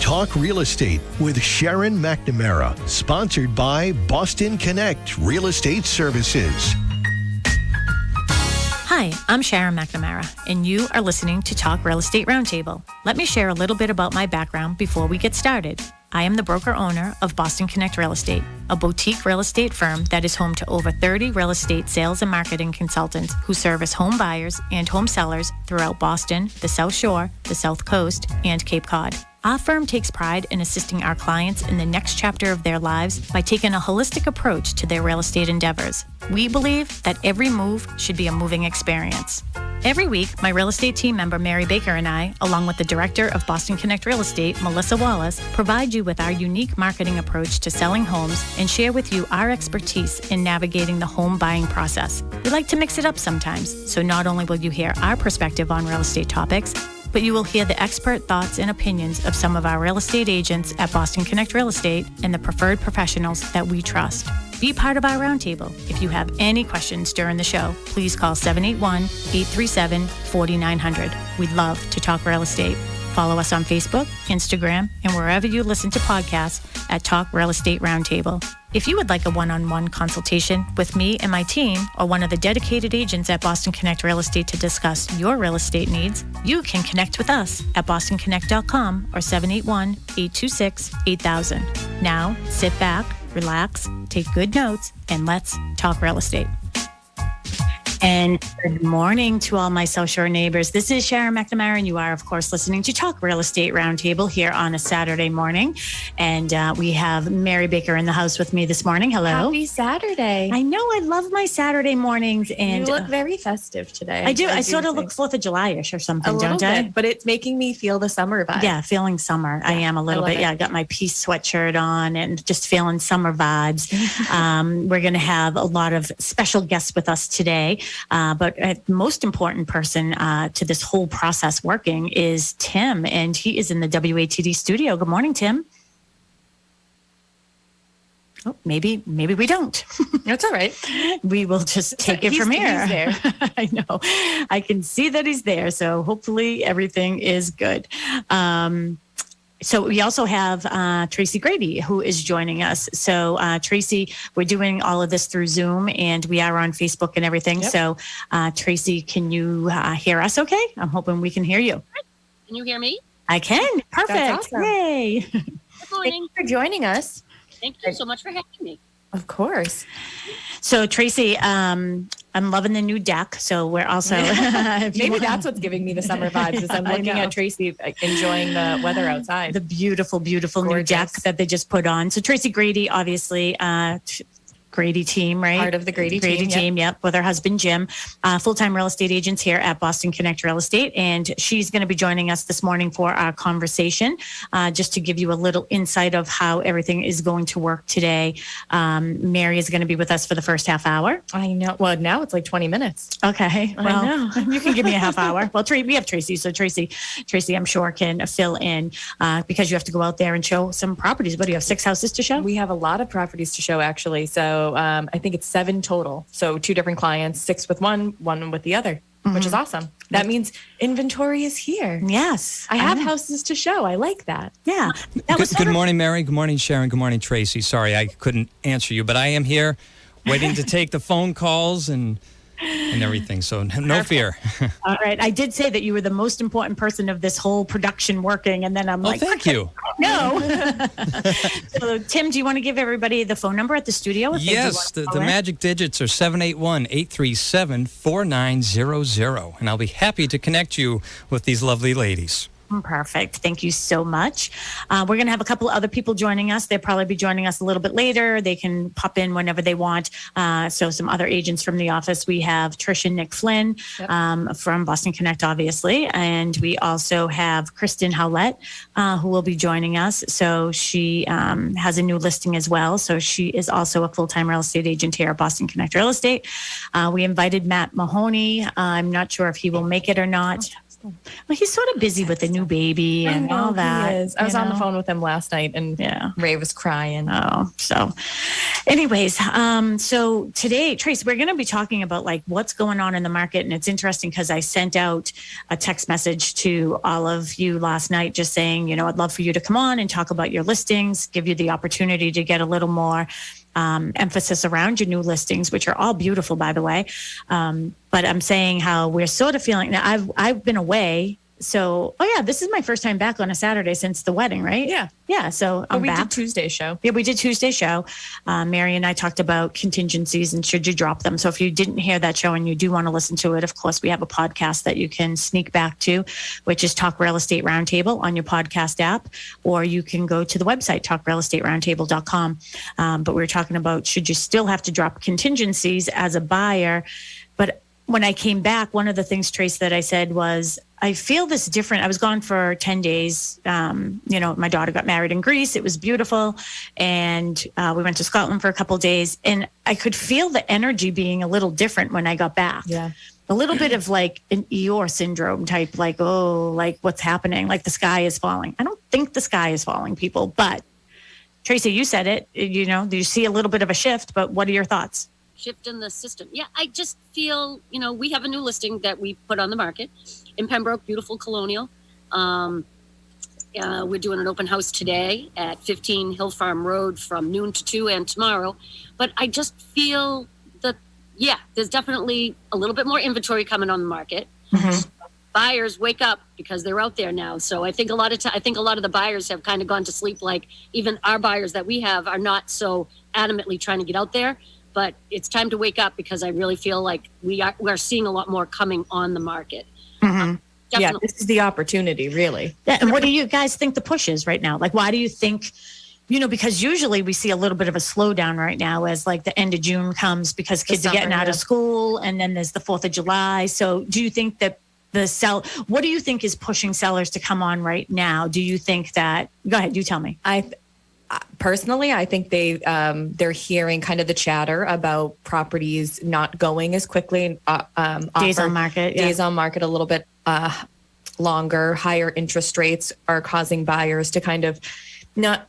Talk Real Estate with Sharon McNamara, sponsored by Boston Connect Real Estate Services. Hi, I'm Sharon McNamara, and you are listening to Talk Real Estate Roundtable. Let me share a little bit about my background before we get started. I am the broker-owner of Boston Connect Real Estate, a boutique real estate firm that is home to over 30 real estate sales and marketing consultants who service home buyers and home sellers throughout Boston, the South Shore, the South Coast, and Cape Cod. Our firm takes pride in assisting our clients in the next chapter of their lives by taking a holistic approach to their real estate endeavors. We believe that every move should be a moving experience. Every week, my real estate team member, Mary Baker, and I, along with the director of Boston Connect Real Estate, Melissa Wallace, provide you with our unique marketing approach to selling homes and share with you our expertise in navigating the home buying process. We like to mix it up sometimes, so not only will you hear our perspective on real estate topics, but you will hear the expert thoughts and opinions of some of our real estate agents at Boston Connect Real Estate and the preferred professionals that we trust. Be part of our roundtable. If you have any questions during the show, please call 781-837-4900. We'd love to talk real estate. Follow us on Facebook, Instagram, and wherever you listen to podcasts at Talk Real Estate Roundtable. If you would like a one-on-one consultation with me and my team or one of the dedicated agents at Boston Connect Real Estate to discuss your real estate needs, you can connect with us at bostonconnect.com or 781-826-8000. Now, sit back, relax, take good notes, and let's talk real estate. And good morning to all my South Shore neighbors. This is Sharon McNamara, and you are, of course, listening to Talk Real Estate Roundtable here on a Saturday morning. And we have Mary Baker in the house with me this morning. Hello. Happy Saturday. I know. I love my Saturday mornings. And you look very festive today. I do. I sort of look 4th of July-ish or something, don't I? Bit, but it's making me feel the summer vibe. Yeah, feeling summer. Yeah, I am a little bit. Yeah, I got my peace sweatshirt on and just feeling summer vibes. We're going to have a lot of special guests with us today. But the most important person to this whole process working is Tim, and he is in the WATD studio. Good morning, Tim. Oh, maybe we don't. That's all right. We will just take it from here. He's there. I know. I can see that he's there. So hopefully everything is good. So we also have Tracy Grady, who is joining us. So Tracy, we're doing all of this through Zoom, and we are on Facebook and everything. Yep. So Tracy, can you hear us okay? I'm hoping we can hear you. Can you hear me? I can. Perfect. That's awesome. Yay. Good morning. Thank you for joining us. Thank you so much for having me. Of course. So Tracy, I'm loving the new deck. So we're also maybe that's what's giving me the summer vibes. Is I'm looking at Tracy enjoying the weather outside. The beautiful, beautiful Gorgeous. New deck that they just put on. So Tracy Grady, obviously. Grady team, right? Part of the Grady team, yep, with her husband, Jim. Full-time real estate agents here at Boston Connect Real Estate. And she's going to be joining us this morning for our conversation, just to give you a little insight of how everything is going to work today. Mary is going to be with us for the first half hour. I know. Well, now it's like 20 minutes. Okay. Well, you can give me a half hour. Well, we have Tracy. So Tracy, I'm sure can fill in because you have to go out there and show some properties. What do you have, 6 houses to show? We have a lot of properties to show, actually. So I think it's 7 total. So 2 different clients, 6 with one with the other, which is awesome. That means inventory is here. Yes. I have houses to show. I like that. Yeah. Good morning, Mary. Good morning, Sharon. Good morning, Tracy. Sorry, I couldn't answer you, but I am here waiting to take the phone calls and everything. So no fear. All right. I did say that you were the most important person of this whole production working. And then I'm like, thank you. No. So Tim, do you want to give everybody the phone number at the studio? Yes. The magic digits are 781-837-4900. And I'll be happy to connect you with these lovely ladies. Perfect. Thank you so much. We're going to have a couple of other people joining us. They'll probably be joining us a little bit later. They can pop in whenever they want. So some other agents from the office. We have Trish and Nick Flynn from Boston Connect, obviously. And we also have Kristen Howlett, who will be joining us. So she has a new listing as well. So she is also a full-time real estate agent here at Boston Connect Real Estate. We invited Matt Mahoney. I'm not sure if he will make it or not. Well, he's sort of busy with the new baby and all that. He is. I was on the phone with him last night, and Ray was crying. Oh, so anyways, so today, Trace, we're going to be talking about like what's going on in the market. And it's interesting because I sent out a text message to all of you last night just saying, I'd love for you to come on and talk about your listings, give you the opportunity to get a little more emphasis around your new listings, which are all beautiful, by the way. But I'm saying how we're sort of feeling now. I've been away. So, this is my first time back on a Saturday since the wedding, right? Yeah. Yeah. So I'm we back. did Tuesday's show. Yeah, we did Tuesday's show. Mary and I talked about contingencies and should you drop them. So if you didn't hear that show and you do want to listen to it, of course, we have a podcast that you can sneak back to, which is Talk Real Estate Roundtable on your podcast app, or you can go to the website, talkrealestateroundtable.com. But we were talking about should you still have to drop contingencies as a buyer. But when I came back, one of the things, Trace, that I said was, I feel this different. I was gone for 10 days. My daughter got married in Greece. It was beautiful. And we went to Scotland for a couple of days. And I could feel the energy being a little different when I got back. Yeah. A little bit of like an Eeyore syndrome type, like, what's happening? Like the sky is falling. I don't think the sky is falling, people. But Tracy, you said it, you see a little bit of a shift. But what are your thoughts? Shift in the system. Yeah, I just feel, we have a new listing that we put on the market in Pembroke, beautiful colonial. We're doing an open house today at 15 Hill Farm Road from noon to 2 and tomorrow. But I just feel that, there's definitely a little bit more inventory coming on the market. Mm-hmm. Buyers wake up because they're out there now. So I think a lot of the buyers have kind of gone to sleep. Like even our buyers that we have are not so adamantly trying to get out there. But it's time to wake up because I really feel like we're seeing a lot more coming on the market. Mm-hmm. This is the opportunity, really. Yeah, and what do you guys think the push is right now? Like, why do you think, because usually we see a little bit of a slowdown right now as like the end of June comes because kids are getting out of school and then there's the 4th of July. So do you think that what do you think is pushing sellers to come on right now? Do you think that, go ahead, you tell me. Personally, I think they're hearing kind of the chatter about properties not going as quickly. Days on market. Days on market a little bit longer. Higher interest rates are causing buyers to kind of not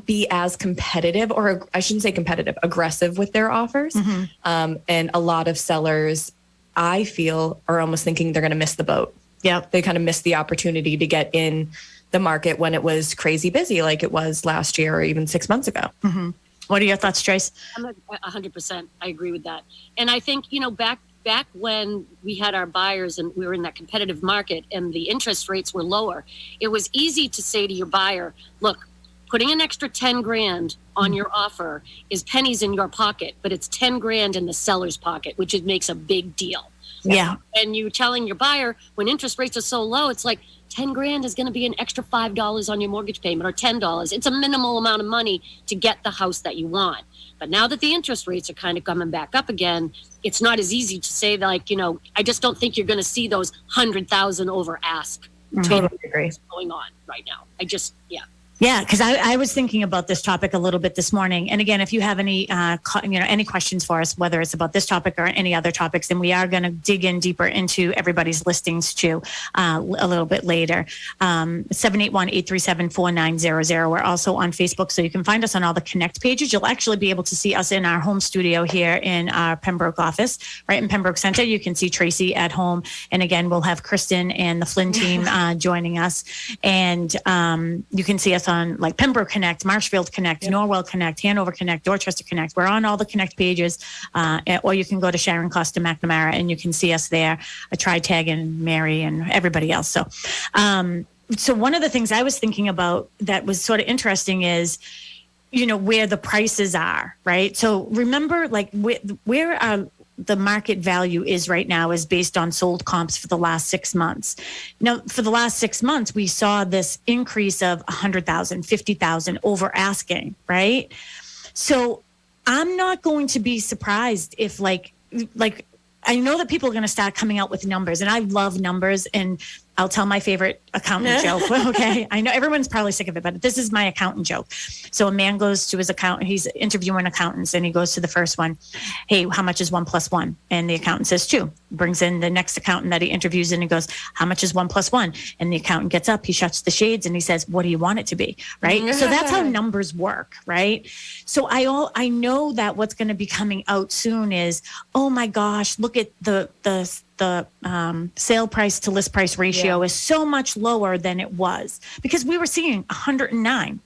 be as competitive, or I shouldn't say competitive, aggressive with their offers. Mm-hmm. And a lot of sellers, I feel, are almost thinking they're going to miss the boat. Yeah, they kind of missed the opportunity to get in the market when it was crazy busy like it was last year or even 6 months ago. Mm-hmm. What are your thoughts, Trace? I'm 100%. I agree with that. And I think, back when we had our buyers and we were in that competitive market and the interest rates were lower, it was easy to say to your buyer, look, putting an extra 10 grand on your offer is pennies in your pocket, but it's 10 grand in the seller's pocket, which makes a big deal. Yeah. And you telling your buyer when interest rates are so low, it's like 10 grand is going to be an extra $5 on your mortgage payment or $10. It's a minimal amount of money to get the house that you want. But now that the interest rates are kind of coming back up again, it's not as easy to say like, I just don't think you're going to see those 100,000 over ask. Totally agree. Going on right now. Yeah, because I was thinking about this topic a little bit this morning. And again, if you have any any questions for us, whether it's about this topic or any other topics, then we are going to dig in deeper into everybody's listings too a little bit later. 781-837-4900. We're also on Facebook, so you can find us on all the Connect pages. You'll actually be able to see us in our home studio here in our Pembroke office, right in Pembroke Center. You can see Tracy at home. And again, we'll have Kristen and the Flynn team joining us. And you can see us on like Pembroke Connect, Marshfield Connect, Norwell Connect, Hanover Connect, Dorchester Connect. We're on all the Connect pages, or you can go to Sharon Costa McNamara and you can see us there. I tried tagging Mary and everybody else. So one of the things I was thinking about that was sort of interesting is, where the prices are, right? So remember, like where the market value is right now is based on sold comps for the last 6 months. Now, for the last 6 months, we saw this increase of 100,000, 50,000 over asking, right? So I'm not going to be surprised if like I know that people are going to start coming out with numbers, and I love numbers, and I'll tell my favorite accountant joke. Okay. I know everyone's probably sick of it, but this is my accountant joke. So a man goes to his accountant. He's interviewing accountants and he goes to the first one. Hey, how much is 1 + 1? And the accountant says 2. Brings in the next accountant that he interviews and he goes, how much is 1 + 1? And the accountant gets up, he shuts the shades and he says, what do you want it to be? Right. So that's how numbers work. Right. So I know that what's going to be coming out soon is, oh my gosh, look at the sale price to list price ratio is so much lower than it was, because we were seeing 109.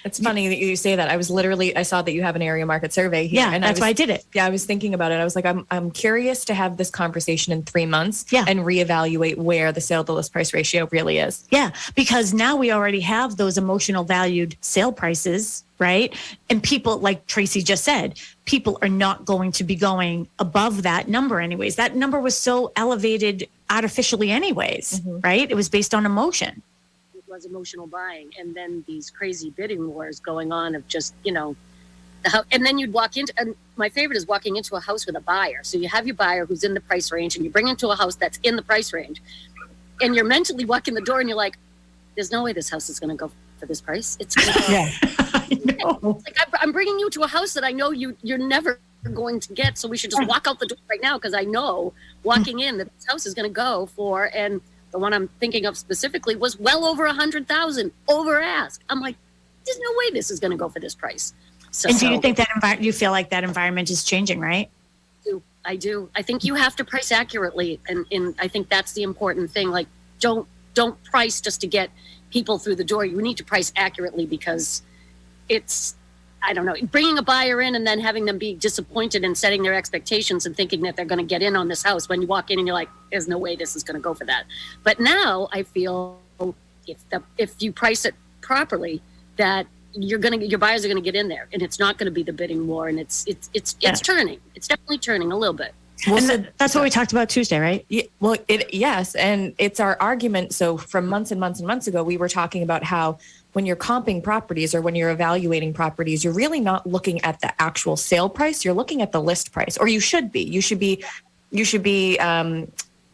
It's funny that you say that. I saw that you have an area market survey here. Yeah, and that's why I did it. Yeah, I was thinking about it. I was like, I'm curious to have this conversation in 3 months and reevaluate where the sale to list price ratio really is. Yeah, because now we already have those emotional valued sale prices, right? And people, like Tracy just said, people are not going to be going above that number anyways. That number was so elevated artificially anyways, right? It was based on emotion. Was emotional buying, and then these crazy bidding wars going on of just, and then you'd walk into, and my favorite is walking into a house with a buyer. So you have your buyer who's in the price range and you bring into a house that's in the price range, and you're mentally walking the door and you're like, there's no way this house is going to go for this price. It's gonna go. Like I'm bringing you to a house that I know you're never going to get, so we should just walk out the door right now, because I know walking in that this house is going to go for, and the one I'm thinking of specifically was well over 100,000 over ask. I'm like, there's no way this is going to go for this price. So, and do you think that you feel like that environment is changing, right? I do. I think you have to price accurately, and I think that's the important thing. Like, don't price just to get people through the door. You need to price accurately, because it's, I don't know, bringing a buyer in and then having them be disappointed and setting their expectations and thinking that they're going to get in on this house when you walk in and you're like, there's no way this is going to go for that. But now I feel if you price it properly, that your buyers are going to get in there, and it's not going to be the bidding war, and it's turning. It's definitely turning a little bit. Well, and that's what we talked about Tuesday, right? Yeah, well, yes, and it's our argument. So from months and months and months ago, we were talking about how when you're comping properties or when you're evaluating properties, you're really not looking at the actual sale price. You're looking at the list price, or you should be. You should be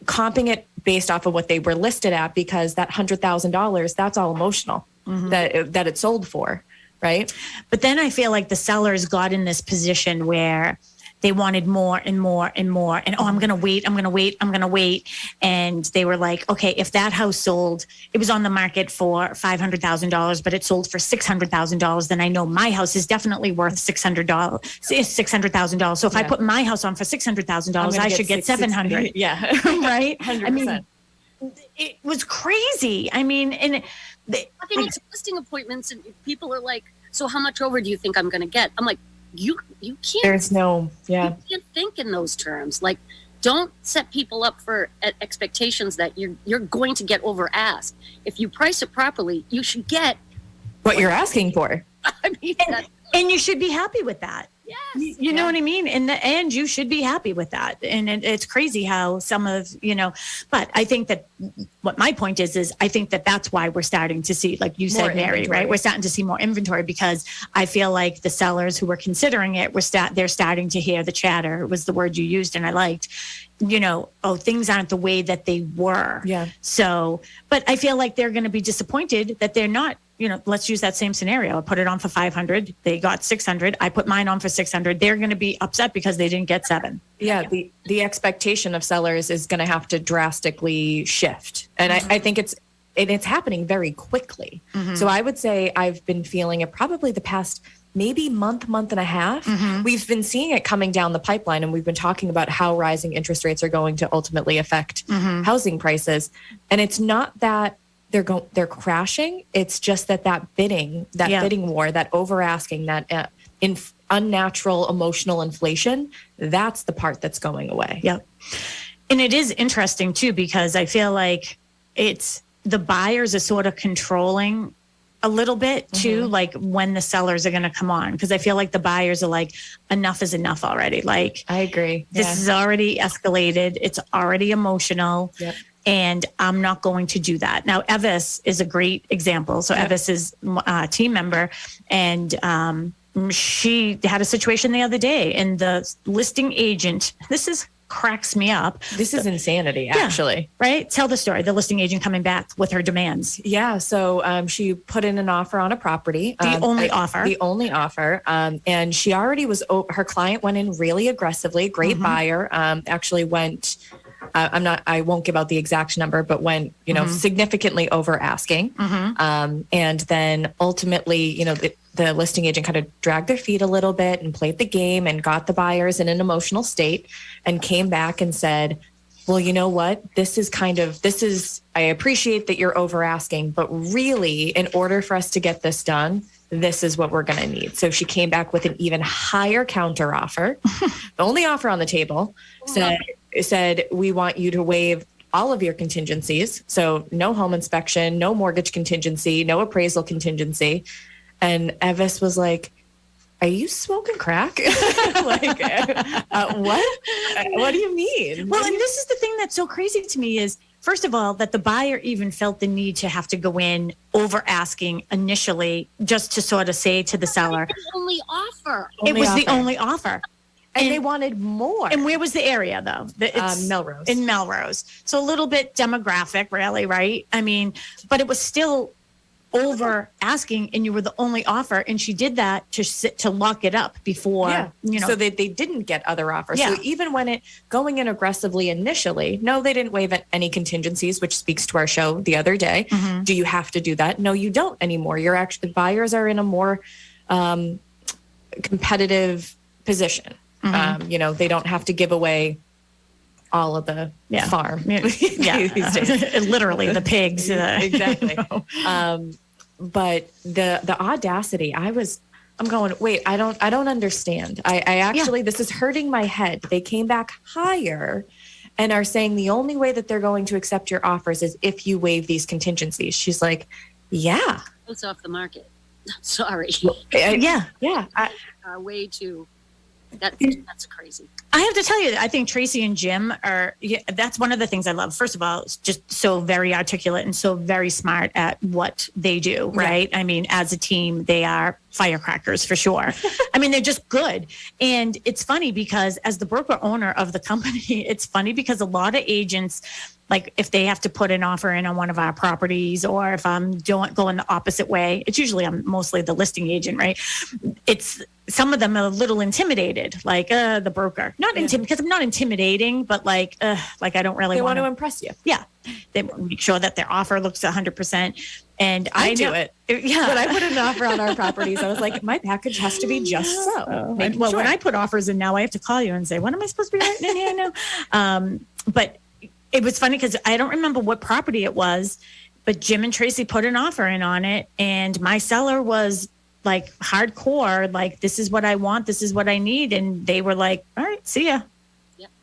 comping it based off of what they were listed at, because that $100,000, that's all emotional that it sold for, right? But then I feel like the sellers got in this position where they wanted more and more and more. And, I'm going to wait. And they were like, okay, if that house sold, it was on the market for $500,000, but it sold for $600,000, then I know my house is definitely worth $600,000. So if I put my house on for $600,000, I should get $700,000. Yeah. Right? 100%. I mean, it was crazy. I mean, and talking into listing appointments, and people are like, so how much over do you think I'm going to get? I'm like, you can't. There's no, you can't think in those terms. Like, don't set people up for expectations that you're going to get over ask. If you price it properly, you should get what you're asking for. I mean, and you should be happy with that. Yes. You know what I mean? In the end, you should be happy with that. And it's crazy how some of, but I think that what my point is I think that that's why we're starting to see, like you said, Mary, right? We're starting to see more inventory, because I feel like the sellers who were considering it, they're starting to hear the chatter. It was the word you used and I liked, things aren't the way that they were. Yeah. So, but I feel like they're going to be disappointed that they're not, let's use that same scenario. I put it on for 500. They got 600. I put mine on for 600. They're going to be upset because they didn't get 7. Yeah. The expectation of sellers is going to have to drastically shift. And I think it's happening very quickly. So I would say I've been feeling it probably the past maybe month and a half. We've been seeing it coming down the pipeline, and we've been talking about how rising interest rates are going to ultimately affect housing prices. And it's not that they're crashing. It's just that bidding war, that over asking, that unnatural emotional inflation, that's the part that's going away. Yep. And it is interesting too, because I feel like it's the buyers are sort of controlling a little bit too, like when the sellers are going to come on, because I feel like the buyers are like, enough is enough already. Like, I agree. This is already escalated. It's already emotional. Yep. And I'm not going to do that. Now, Evis is a great example. So Evis is a team member, and she had a situation the other day, and the listing agent, this is cracks me up. This is insanity, actually. Right? Tell the story. The listing agent coming back with her demands. Yeah. So she put in an offer on a property. The only offer. The only offer. And she already was, her client went in really aggressively. Great buyer. Actually went, I won't give out the exact number, but went, significantly over asking. And then ultimately, the listing agent kind of dragged their feet a little bit and played the game and got the buyers in an emotional state and came back and said, well, you know what? I appreciate that you're over asking, but really, in order for us to get this done, this is what we're going to need. So she came back with an even higher counter offer. The only offer on the table said, we want you to waive all of your contingencies. So no home inspection, no mortgage contingency, no appraisal contingency. And Evis was like, are you smoking crack? What? What do you mean? Well, and this is the thing that's so crazy to me is, first of all, that the buyer even felt the need to have to go in over asking initially just to sort of say to the seller. The only offer. It was the only offer. And they wanted more. And where was the area, though? It's Melrose. In Melrose. So a little bit demographic, really, right? I mean, but it was still over asking, and you were the only offer. And she did that to lock it up before, So they didn't get other offers. Yeah. So even when going in aggressively initially, no, they didn't waive any contingencies, which speaks to our show the other day. Do you have to do that? No, you don't anymore. Buyers are in a more competitive position. They don't have to give away all of the farm. These days. Literally the pigs. Exactly. But the audacity, I'm going, wait, I don't understand. I actually, this is hurting my head. They came back higher and are saying the only way that they're going to accept your offers is if you waive these contingencies. She's like, yeah. It's off the market. Sorry. Way too. That's crazy. I have to tell you, I think Tracy and Jim that's one of the things I love. First of all, it's just so very articulate and so very smart at what they do, right? I mean, as a team, they are firecrackers for sure. I mean, they're just good. And it's funny because as the broker owner of the company, it's funny because a lot of agents, like if they have to put an offer in on one of our properties, or if I'm going the opposite way, it's usually I'm mostly the listing agent, right? Some of them are a little intimidated, like the broker. Because I'm not intimidating, but like I don't really want to impress you. Yeah. They make sure that their offer looks 100%. And I do it. Yeah. When I put an offer on our properties, I was like, my package has to be just so. When I put offers in now, I have to call you and say, what am I supposed to be writing in here now? But it was funny because I don't remember what property it was, but Jim and Tracy put an offer in on it. And my seller was like hardcore, like, this is what I want. This is what I need. And they were like, all right, see ya.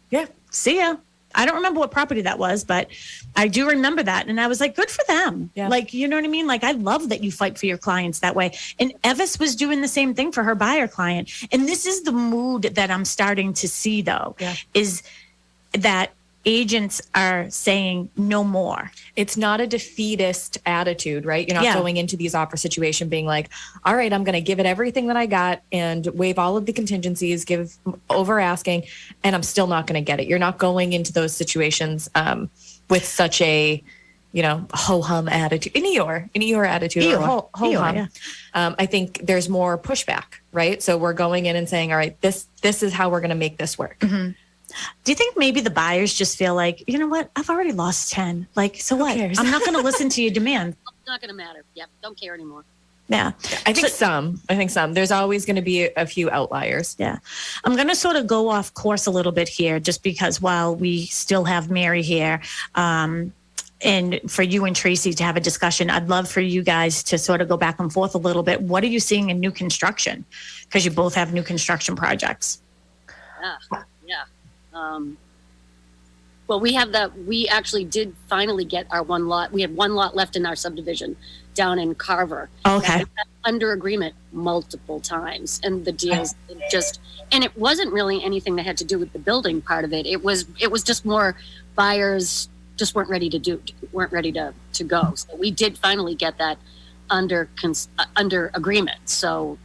Yeah. See ya. I don't remember what property that was, but I do remember that. And I was like, good for them. Yeah. Like, you know what I mean? Like, I love that you fight for your clients that way. And Evis was doing the same thing for her buyer client. And this is the mood that I'm starting to see, though, is that agents are saying no more. It's not a defeatist attitude, right? You're not going into these offer situation being like, all right, I'm going to give it everything that I got and waive all of the contingencies, give over asking, and I'm still not going to get it. You're not going into those situations with such a, ho-hum attitude, an Eeyore attitude, or ho-hum. Yeah. I think there's more pushback, right? So we're going in and saying, all right, this is how we're going to make this work. Mm-hmm. Do you think maybe the buyers just feel like, you know what? I've already lost 10. Like, so what? I'm not going to listen to your demand. It's not going to matter. Yep. Don't care anymore. Yeah. I think some. There's always going to be a few outliers. Yeah. I'm going to sort of go off course a little bit here, just because while we still have Mary here, and for you and Tracy to have a discussion, I'd love for you guys to sort of go back and forth a little bit. What are you seeing in new construction? Because you both have new construction projects. Yeah. Well, we actually did finally get our one lot. We had one lot left in our subdivision down in Carver. Okay. Under agreement multiple times. And the deals and it wasn't really anything that had to do with the building part of it. It was just more buyers just weren't ready to go. So we did finally get that under agreement. So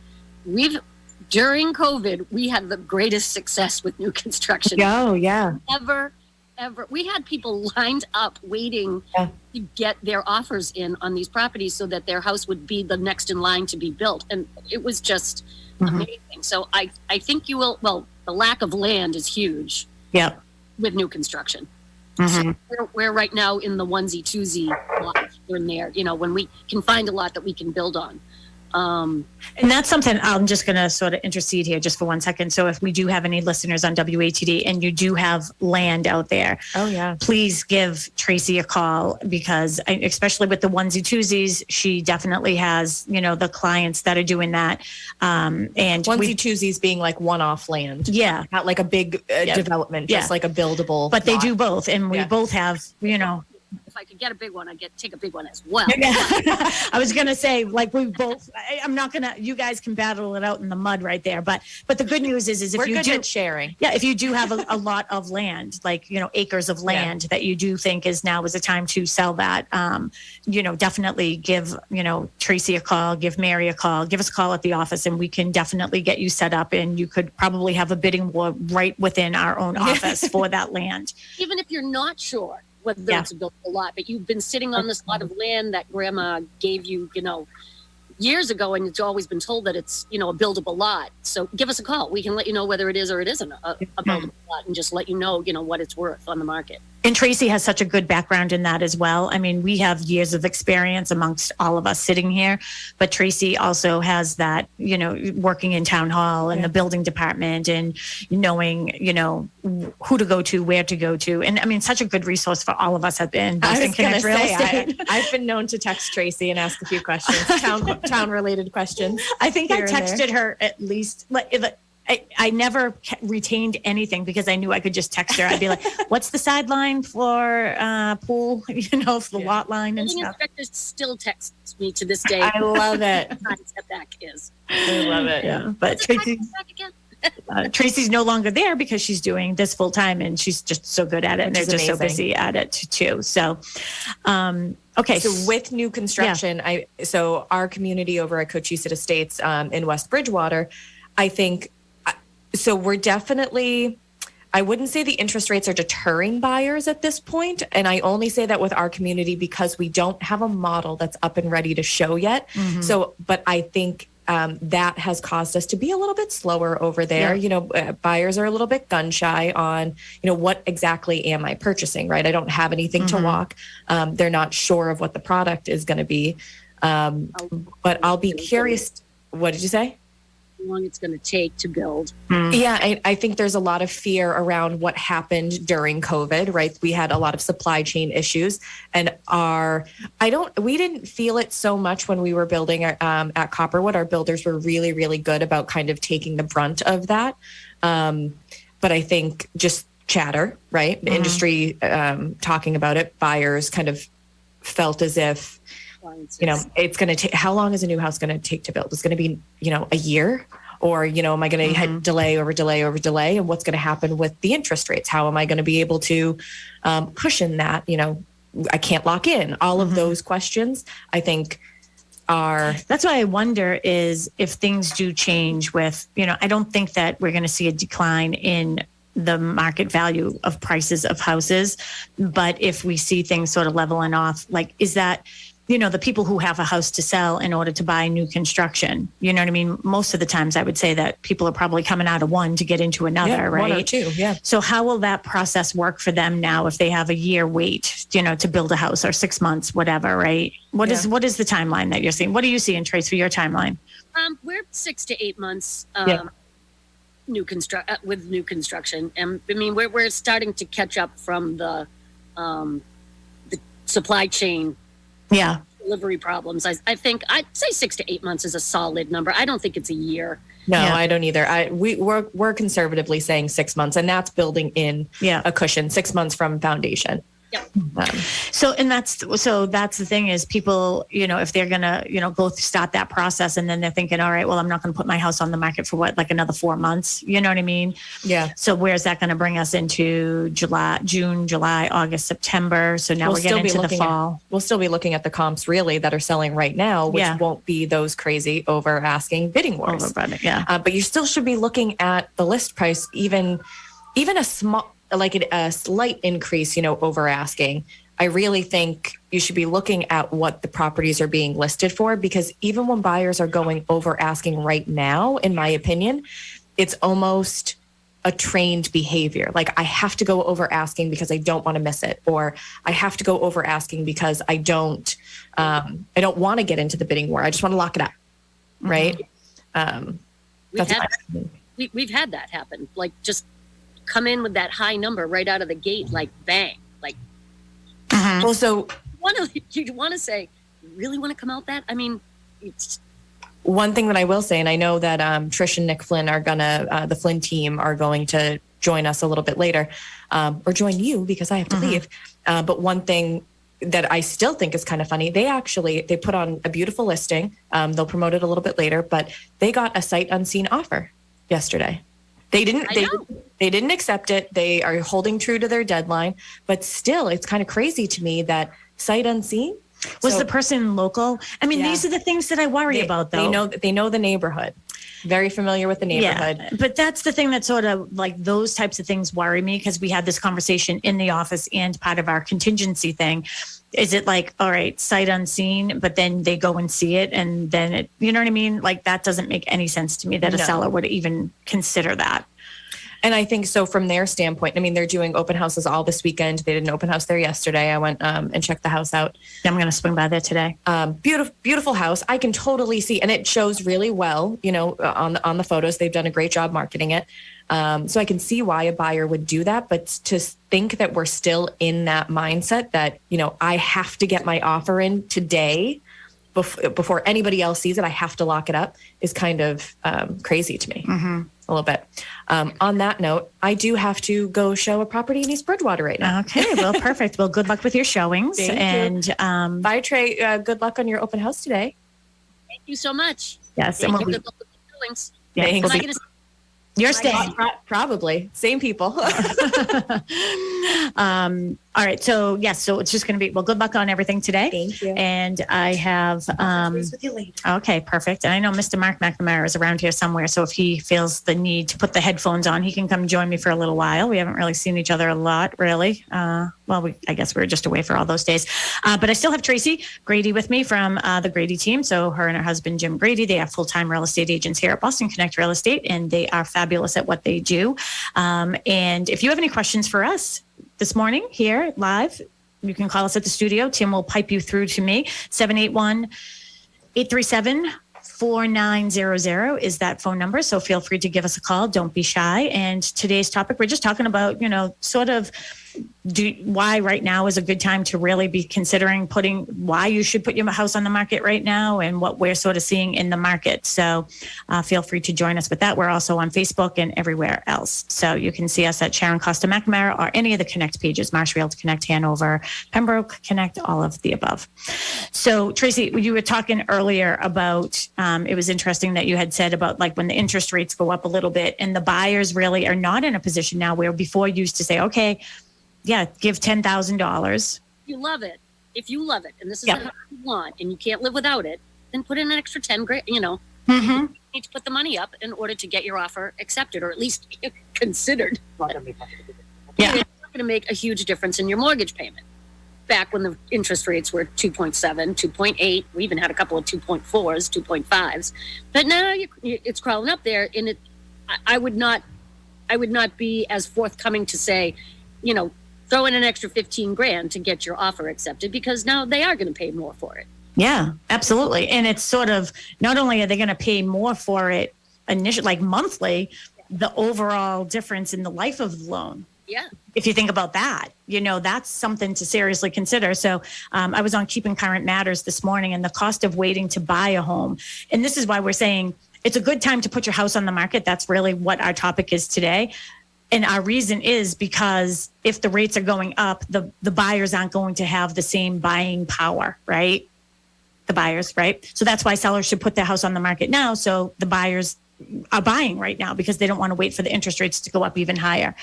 during COVID, we had the greatest success with new construction. Oh, yeah. Ever. We had people lined up waiting to get their offers in on these properties so that their house would be the next in line to be built. And it was just amazing. So I think you will, well, the lack of land is huge with new construction. So we're right now in the onesie twosie lot here and there, you know, when we can find a lot that we can build on. And that's something I'm just going to sort of intercede here just for 1 second. So if we do have any listeners on WATD and you do have land out there, please give Tracy a call, because especially with the onesie twosies, she definitely has, you know, the clients that are doing that. And onesie twosies being like one-off land. Yeah. Not like a big development, just like a buildable But they lot. do both. And we both have, you know, if I could get a big one, I'd take a big one as well. I was going to say, like, we both, I'm not going to, you guys can battle it out in the mud right there. But the good news is if we're you good do at sharing. Yeah. If you do have a lot of land, like, you know, acres of land that you do think is a time to sell that, you know, definitely give, you know, Tracy a call, give Mary a call, give us a call at the office, and we can definitely get you set up. And you could probably have a bidding war right within our own office for that land. Even if you're not sure whether it's a buildable lot, but you've been sitting on this lot of land that grandma gave you, you know, years ago, and it's always been told that it's, you know, a buildable lot. So give us a call. We can let you know whether it is or it isn't a buildable lot, and just let you know, you know, what it's worth on the market. And Tracy has such a good background in that as well. I mean, we have years of experience amongst all of us sitting here, but Tracy also has that, you know, working in town hall and the building department, and knowing, you know, who to go to, where to go to. And I mean, such a good resource for all of us at Boston Connect Real Estate. I've been known to text Tracy and ask a few questions, town related questions. I think I texted her at least, I never retained anything because I knew I could just text her. I'd be like, what's the sideline for pool, you know, for the lot line and stuff. The inspector still texts me to this day. I love it. Setback is. I love it. Yeah. But Tracy's no longer there because she's doing this full time, and she's just so good at it. And they're just so busy at it too. So, okay. So with new construction, so our community over at Cochise Estates in West Bridgewater, I think, so we're definitely, I wouldn't say the interest rates are deterring buyers at this point. And I only say that with our community because we don't have a model that's up and ready to show yet. So, but I think that has caused us to be a little bit slower over there. You know, buyers are a little bit gun shy on, you know, what exactly am I purchasing, right? I don't have anything to walk. They're not sure of what the product is going to be. But I'll be curious. What did you say? Long it's going to take to build. Yeah, I think there's a lot of fear around what happened during COVID, right? We had a lot of supply chain issues, and we didn't feel it so much when we were building at Copperwood. Our builders were really, really good about kind of taking the brunt of that. But I think just chatter, right? The industry talking about it, buyers kind of felt as if, you know, it's going to take, how long is a new house going to take to build? It's going to be, you know, a year, or, you know, am I going to delay over delay over delay? And what's going to happen with the interest rates? How am I going to be able to cushion that? You know, I can't lock in. All of those questions, I think, that's why I wonder is if things do change with, you know, I don't think that we're going to see a decline in the market value of prices of houses. But if we see things sort of leveling off, like, is that, you know, the people who have a house to sell in order to buy new construction, you know what I mean? Most of the times I would say that people are probably coming out of one to get into another, right? One or two, So how will that process work for them now if they have a year wait, you know, to build a house, or 6 months, whatever, right? What is the timeline that you're seeing? What are you seeing, Trace, for your timeline? We're 6 to 8 months with new construction. And I mean, we're starting to catch up from the supply chain delivery problems. I think I'd say 6 to 8 months is a solid number. I don't think it's a year. No, I don't either. We're conservatively saying 6 months, and that's building in a cushion, 6 months from foundation. Yep. So that's the thing is people, if they're going to, go start that process and then they're thinking, all right, well, I'm not going to put my house on the market for like another 4 months. You know what I mean? Yeah. So where's that going to bring us into June, July, August, September? So now we're getting into the fall. We'll still be looking at the comps really that are selling right now, which won't be those crazy over asking bidding wars. But you still should be looking at the list price, even a small, like a slight increase, over asking. I really think you should be looking at what the properties are being listed for, because even when buyers are going over asking right now, in my opinion, it's almost a trained behavior. Like, I have to go over asking because I don't want to miss it, or I have to go over asking because I don't want to get into the bidding war. I just want to lock it up. Right. We've had that happen. Like, just come in with that high number right out of the gate, like bang, like. Well, so you want to say, you really want to come out that? I mean, it's. One thing that I will say, and I know that Trish and Nick Flynn are the Flynn team are going to join us a little bit later, or join you because I have to leave. But one thing that I still think is kind of funny, they put on a beautiful listing. They'll promote it a little bit later, but they got a sight unseen offer yesterday. They didn't accept it. They are holding true to their deadline, but still, it's kind of crazy to me that sight unseen. Was the person local? I mean, these are the things that I worry about, though. They know the neighborhood. Very familiar with the neighborhood. Yeah, but that's the thing that sort of like those types of things worry me, because we had this conversation in the office and part of our contingency thing. Is it like, all right, sight unseen, but then they go and see it and then it, you know what I mean? Like, that doesn't make any sense to me that a seller would even consider that. And I think so from their standpoint, I mean, they're doing open houses all this weekend. They did an open house there yesterday. I went and checked the house out. Yeah, I'm going to swing by there today. Beautiful house. I can totally see, and it shows really well, on the photos. They've done a great job marketing it. So I can see why a buyer would do that. But to think that we're still in that mindset that, I have to get my offer in today before anybody else sees it, I have to lock it up, is kind of crazy to me. A little bit. On that note, I do have to go show a property in East Bridgewater right now. Okay, well, perfect. Well, good luck with your showings. Thank you. Bye, Trey. Good luck on your open house today. Thank you so much. Yes. Good luck with the showings. Thanks. You're staying. Probably. Same people. All right. So, yes. So it's just going to be, well, good luck on everything today. Thank you. And I have, with you later. Okay, perfect. And I know Mr. Mark McNamara is around here somewhere. So if he feels the need to put the headphones on, he can come join me for a little while. We haven't really seen each other a lot, really. I guess we were just away for all those days. But I still have Tracy Grady with me from the Grady team. So her and her husband, Jim Grady, they are full-time real estate agents here at Boston Connect Real Estate, and they are fabulous at what they do. And if you have any questions for us this morning here live, you can call us at the studio. Tim will pipe you through to me. 781-837-4900 is that phone number. So feel free to give us a call. Don't be shy. And today's topic, we're just talking about, sort of why right now is a good time to really be considering why you should put your house on the market right now and what we're sort of seeing in the market. So feel free to join us with that. We're also on Facebook and everywhere else. So you can see us at Sharon Costa McNamara or any of the Connect pages, Marsh Realtor Connect, Hanover, Pembroke Connect, all of the above. So Tracy, you were talking earlier about, it was interesting that you had said about like when the interest rates go up a little bit and the buyers really are not in a position now where before you used to say, okay, yeah, give $10,000. You love it. If you love it, and this is what you want, and you can't live without it, then put in an extra 10 grand. You need to put the money up in order to get your offer accepted, or at least considered. Yeah, it's not going to make a huge difference in your mortgage payment. Back when the interest rates were 2.7, 2.8, we even had a couple of 2.4s, 2.5s, but now it's crawling up there. And I would not be as forthcoming to say, throw in an extra 15 grand to get your offer accepted, because now they are going to pay more for it. Yeah, absolutely. And it's sort of, not only are they going to pay more for it initially, like monthly, the overall difference in the life of the loan. Yeah. If you think about that, that's something to seriously consider. So I was on Keeping Current Matters this morning, and the cost of waiting to buy a home. And this is why we're saying it's a good time to put your house on the market. That's really what our topic is today. And our reason is because if the rates are going up, the buyers aren't going to have the same buying power, right? The buyers, right? So that's why sellers should put their house on the market now. So the buyers are buying right now because they don't want to wait for the interest rates to go up even higher.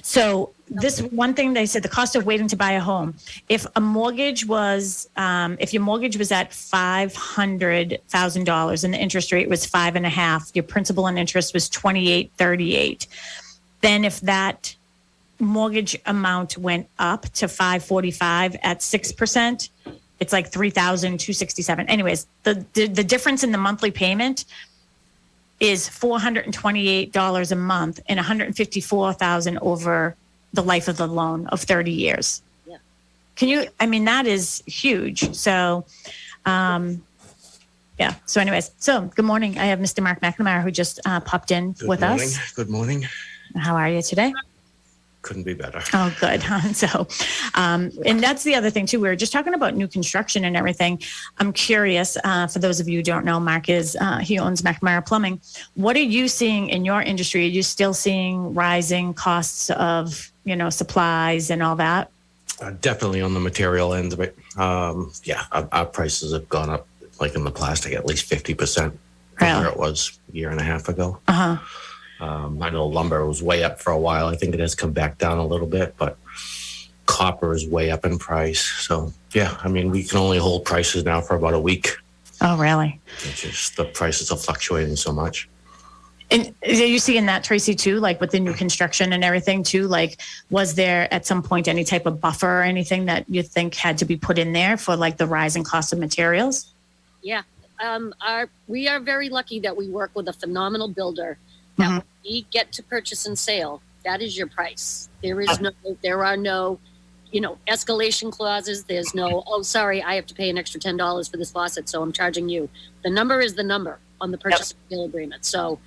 So this one thing they said, the cost of waiting to buy a home. If a mortgage was, if your mortgage was at $500,000 and the interest rate was 5.5, your principal and interest was 28.38. Then if that mortgage amount went up to 545 at 6%, it's like $3,267. Anyways, the difference in the monthly payment is $428 a month and $154,000 over the life of the loan of 30 years. Yeah. Can you, I mean, that is huge. So, yeah. So anyways, so good morning. I have Mr. Mark McNamara who just popped in with us. Good morning. How are you today? Couldn't be better. Oh, good. So, and that's the other thing too. We were just talking about new construction and everything. I'm curious, for those of you who don't know, Mark he owns McNamara Plumbing. What are you seeing in your industry? Are you still seeing rising costs of, supplies and all that? Definitely on the material end of it. Yeah, our prices have gone up, like in the plastic, at least 50% from where it was a year and a half ago. Uh-huh. I know lumber was way up for a while. I think it has come back down a little bit, but copper is way up in price. So, yeah, I mean, we can only hold prices now for about a week. Oh, really? It's just the prices are fluctuating so much. And are you seeing that, Tracy, too, like with the new construction and everything, too? Like, was there at some point any type of buffer or anything that you think had to be put in there for like the rising cost of materials? Yeah. We are very lucky that we work with a phenomenal builder. That when we get to purchase and sale, that is your price. There are no, escalation clauses. There's no, oh, sorry, I have to pay an extra $10 for this faucet, so I'm charging you. The number is the number on the purchase and sale agreement. So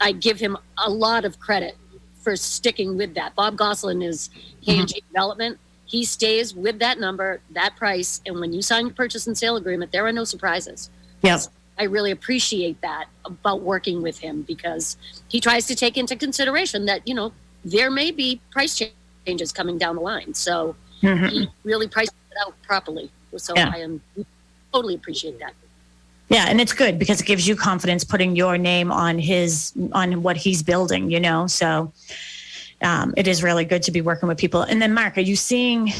I give him a lot of credit for sticking with that. Bob Gosselin is K&G Development. He stays with that number, that price, and when you sign your purchase and sale agreement, there are no surprises. Yes. I really appreciate that about working with him because he tries to take into consideration that, there may be price changes coming down the line. So he really priced it out properly. So I totally appreciate that. Yeah. And it's good because it gives you confidence putting your name on what he's building, So it is really good to be working with people. And then Mark, are you seeing,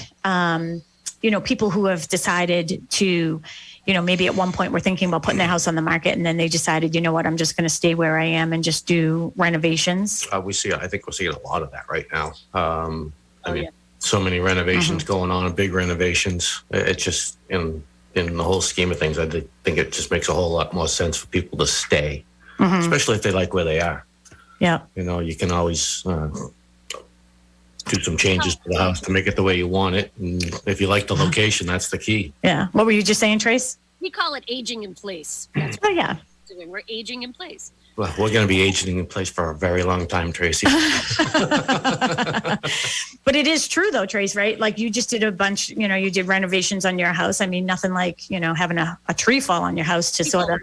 people who have decided to, maybe at one point we're thinking about putting their house on the market and then they decided, I'm just going to stay where I am and just do renovations? I think we're seeing a lot of that right now. So many renovations going on, big renovations. It's just in the whole scheme of things, I think it just makes a whole lot more sense for people to stay, especially if they like where they are. Yeah. You can always do some changes to the house to make it the way you want it. And if you like the location, that's the key. Yeah. What were you just saying, Trace? We call it aging in place. That's what we're doing. We're aging in place. Well, we're going to be aging in place for a very long time, Tracy. But it is true though, Trace, right? Like you just did a bunch, you did renovations on your house. I mean, nothing like, having a tree fall on your house to sort of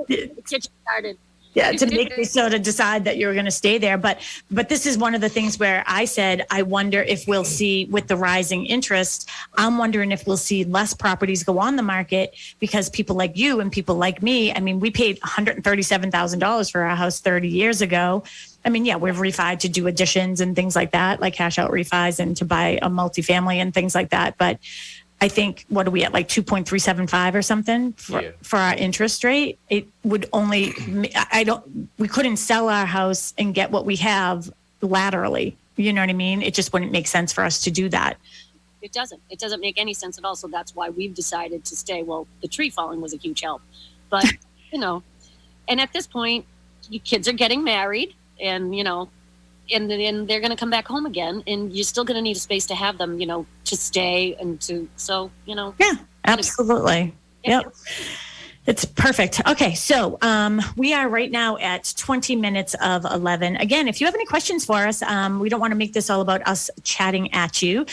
get you started. Yeah, to make me sort of decide that you were going to stay there. But this is one of the things where I said, I wonder if we'll see with the rising interest, I'm wondering if we'll see less properties go on the market because people like you and people like me, I mean, we paid $137,000 for our house 30 years ago. I mean, yeah, we've refied to do additions and things like that, like cash out refis and to buy a multifamily and things like that. But I think, what are we at, like 2.375 or something for our interest rate? It would only, we couldn't sell our house and get what we have laterally. You know what I mean? It just wouldn't make sense for us to do that. It doesn't make any sense at all. So that's why we've decided to stay. Well, the tree falling was a huge help, but and at this point, you kids are getting married and, and then they're going to come back home again and you're still going to need a space to have them, to stay and to, so, Yeah, absolutely. Yep. It's perfect. Okay, so we are right now at 20 minutes of 11. Again, if you have any questions for us, we don't want to make this all about us chatting at you.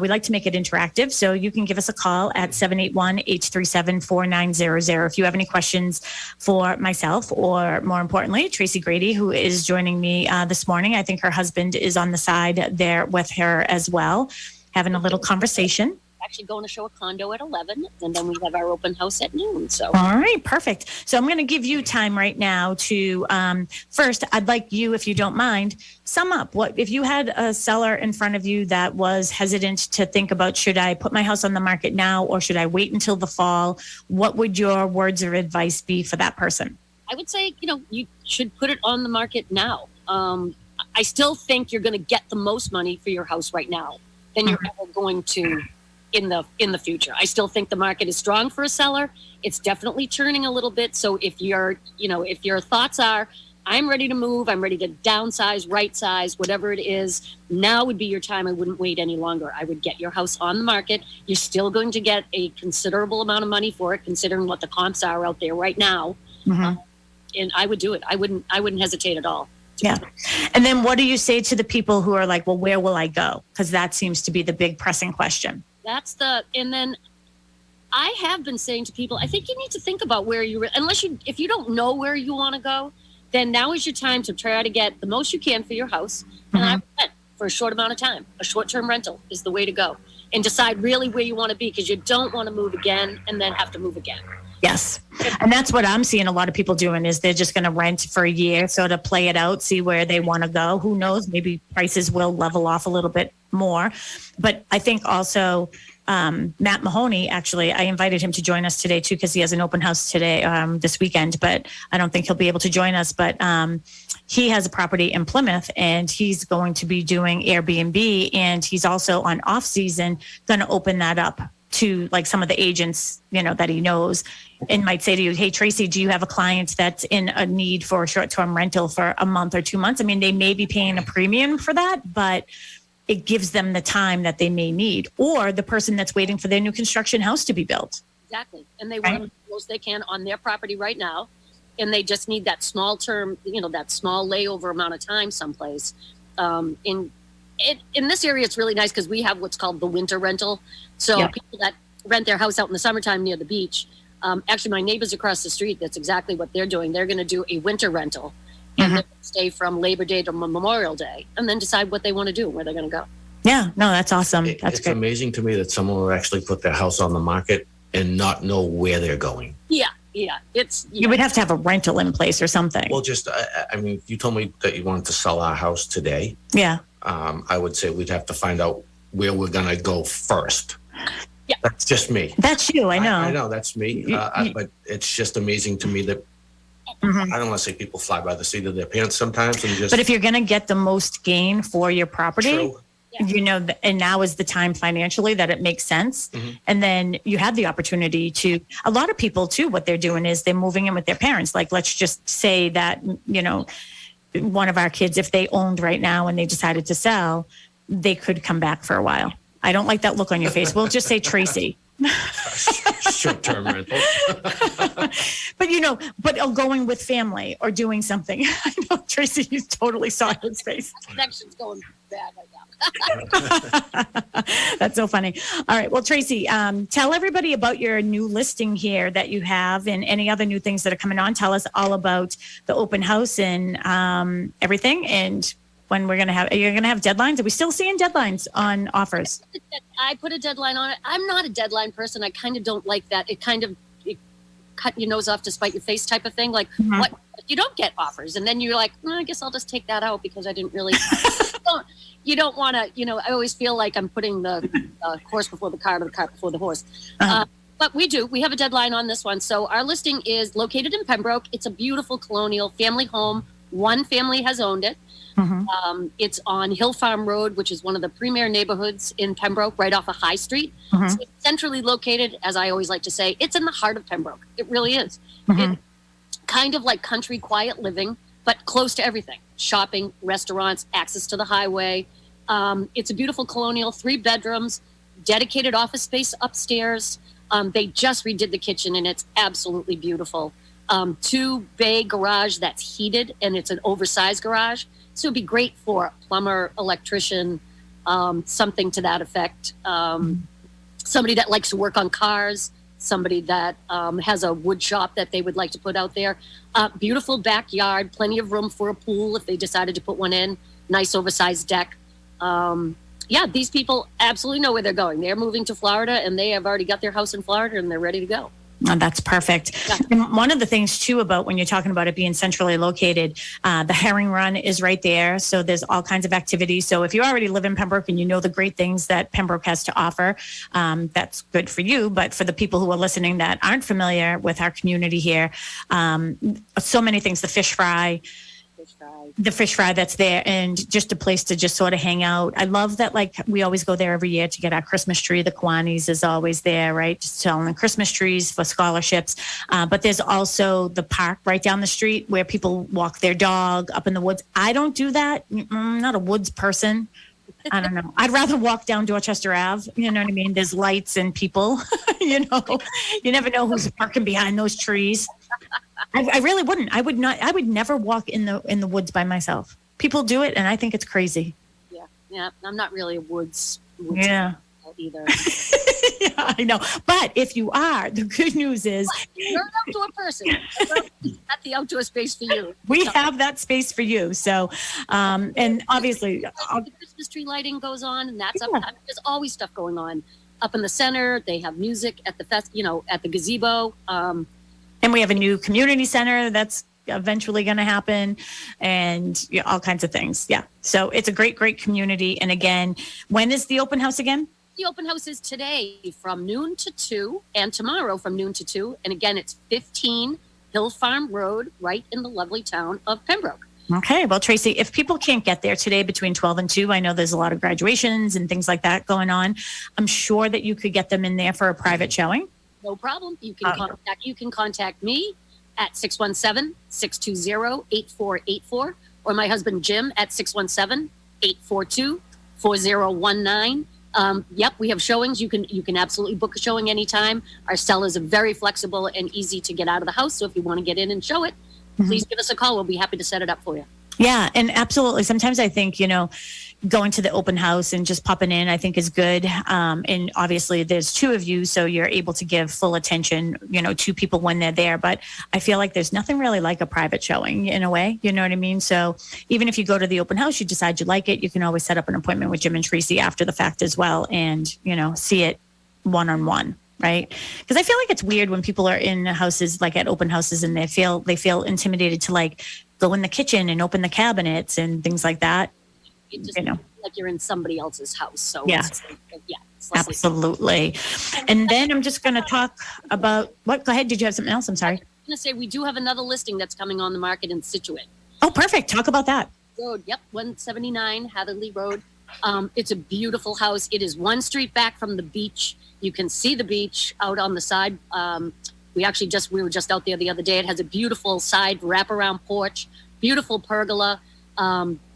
We like to make it interactive, so you can give us a call at 781-837-4900 if you have any questions for myself or, more importantly, Tracy Grady, who is joining me this morning. I think her husband is on the side there with her as well, having a little conversation. Actually going to show a condo at 11, and then we have our open house at noon. So, all right, perfect. So I'm going to give you time right now to first, I'd like you, if you don't mind, sum up what if you had a seller in front of you that was hesitant to think about, should I put my house on the market now or should I wait until the fall? What would your words of advice be for that person? I would say, you should put it on the market now. I still think you're going to get the most money for your house right now than you're ever going to in the future. I still think the market is strong for a seller. It's definitely churning a little bit. So if your thoughts are, I'm ready to move, I'm ready to downsize, right size, whatever it is, now would be your time. I wouldn't wait any longer. I would get your house on the market. You're still going to get a considerable amount of money for it, considering what the comps are out there right now. And I would do it. I wouldn't hesitate at all. Yeah. And then what do you say to the people who are like, well, where will I go? Because that seems to be the big pressing question. And then I have been saying to people, I think you need to think about where if you don't know where you want to go, then now is your time to try to get the most you can for your house. And I rent for a short amount of time. A short-term rental is the way to go, and decide really where you want to be, because you don't want to move again and then have to move again. Yes. And that's what I'm seeing a lot of people doing, is they're just going to rent for a year, sort of play it out, see where they want to go. Who knows? Maybe prices will level off a little bit more. But I think also Matt Mahoney, actually, I invited him to join us today too, because he has an open house today, this weekend, but I don't think he'll be able to join us. But he has a property in Plymouth, and he's going to be doing Airbnb, and he's also on off season going to open that up to like some of the agents, that he knows, and might say to you, hey, Tracy, do you have a client that's in a need for a short-term rental for a month or 2 months? I mean, they may be paying a premium for that, but it gives them the time that they may need, or the person that's waiting for their new construction house to be built. Exactly. And they want to do the most they can on their property right now. And they just need that small term, that small layover amount of time someplace. In this area, it's really nice because we have what's called the winter rental. So people that rent their house out in the summertime near the beach, actually my neighbors across the street, that's exactly what they're doing. They're going to do a winter rental, and they're going to stay from Labor Day to Memorial Day, and then decide what they want to do and where they're going to go. Yeah, no, that's awesome. It's amazing to me that someone will actually put their house on the market and not know where they're going. Yeah. You would have to have a rental in place or something. Well, just, I mean, if you told me that you wanted to sell our house today, I would say we'd have to find out where we're going to go first. Yeah. That's just me. That's you, I know. I know, that's me. But it's just amazing to me that I don't want to say people fly by the seat of their pants sometimes. But if you're going to get the most gain for your property, true. And now is the time financially that it makes sense. And then you have the opportunity to, a lot of people too, what they're doing is they're moving in with their parents. Like, let's just say that, one of our kids, if they owned right now and they decided to sell, they could come back for a while. I don't like that look on your face. We'll just say Tracy. Short-term rental. but going with family or doing something. I know, Tracy, you totally saw his face. Connection's going bad right now. That's so funny. All right. Well, Tracy, tell everybody about your new listing here that you have, and any other new things that are coming on. Tell us all about the open house and everything, and when you're going to have deadlines. Are we still seeing deadlines on offers? I put a deadline on it. I'm not a deadline person. I kind of don't like that. It cut your nose off to spite your face type of thing. Like, what if you don't get offers? And then you're like, I guess I'll just take that out because I didn't really. You don't want to, I always feel like I'm putting the horse before the cart or the cart before the horse. But we have a deadline on this one. So our listing is located in Pembroke. It's a beautiful colonial family home. One family has owned it. It's on Hill Farm Road, which is one of the premier neighborhoods in Pembroke, right off of High Street. So it's centrally located, as I always like to say. It's in the heart of Pembroke. It really is. It's kind of like country quiet living, but close to everything. Shopping, restaurants, access to the highway. It's a beautiful colonial, 3 bedrooms, dedicated office space upstairs. They just redid the kitchen and it's absolutely beautiful. 2-bay garage that's heated and it's an oversized garage. So it'd be great for a plumber, electrician, something to that effect. Somebody that likes to work on cars, somebody that has a wood shop that they would like to put out there. Beautiful backyard, plenty of room for a pool if they decided to put one in. Nice oversized deck. Yeah, these people absolutely know where they're going. They're moving to Florida and they have already got their house in Florida and they're ready to go. Oh, that's perfect. Yeah. And one of the things too about when you're talking about it being centrally located, the Herring Run is right there. So there's all kinds of activities. So if you already live in Pembroke and you know the great things that Pembroke has to offer, that's good for you. But for the people who are listening that aren't familiar with our community here, so many things, the fish fry, that's there, and just a place to just sort of hang out. I love that, like, we always go there every year to get our Christmas tree. The Kiwanis is always there, right? Just selling Christmas trees for scholarships. But there's also the park right down the street where people walk their dog up in the woods. I don't do that. I'm not a woods person. I don't know. I'd rather walk down Dorchester Ave. You know what I mean? There's lights and people, you never know who's parking behind those trees. I really wouldn't. I would not. I would never walk in the woods by myself. People do it, and I think it's crazy. Yeah. I'm not really a woods Yeah. either. Yeah, I know. But if you are, the good news is You're an outdoor person. That's the outdoor space for you. we have that space for you. So, and obviously, The Christmas tree lighting goes on, and that's up. There's always stuff going on up in the center. They have music at the at the gazebo. and we have a new community center that's eventually going to happen, and all kinds of things. Yeah. So it's a great, great community. And again, when is the open house again? The open house is today from noon to 2 and tomorrow from noon to 2. And again, it's 15 Hill Farm Road, right in the lovely town of Pembroke. Okay. Well, Tracy, if people can't get there today between 12 and 2, I know there's a lot of graduations and things like that going on. I'm sure that you could get them in there for a private showing. No problem. You can contact me at 617-620-8484 or my husband Jim at 617-842-4019. Yep, we have showings. You can absolutely book a showing anytime. Our sellers are very flexible and easy to get out of the house. So if you want to get in and show it, please give us a call. We'll be happy to set it up for you. Yeah, and absolutely. Sometimes I think, going to the open house and just popping in, I think is good. And obviously there's two of you, so you're able to give full attention, to people when they're there. But I feel like there's nothing really like a private showing in a way, you know what I mean? So even if you go to the open house, you decide you like it, you can always set up an appointment with Jim and Tracy after the fact as well and, see it one-on-one. Right. Because I feel like it's weird when people are in houses, like at open houses, and they feel intimidated to like go in the kitchen and open the cabinets and things like that. It just feels like you're in somebody else's house. So yeah, absolutely. And then I'm just going to talk about what? Go ahead. Did you have something else? I'm sorry. I was going to say we do have another listing that's coming on the market in Situate. Oh, perfect. Talk about that. Road. Yep. 179 Hatherley Road. It's a beautiful house. It is one street back from the beach. You can see the beach out on the side. We were just out there the other day. It has a beautiful side wraparound porch, beautiful pergola.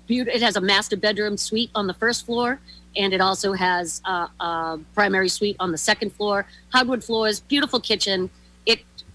It has a master bedroom suite on the first floor, and it also has a primary suite on the second floor. Hardwood floors, beautiful kitchen.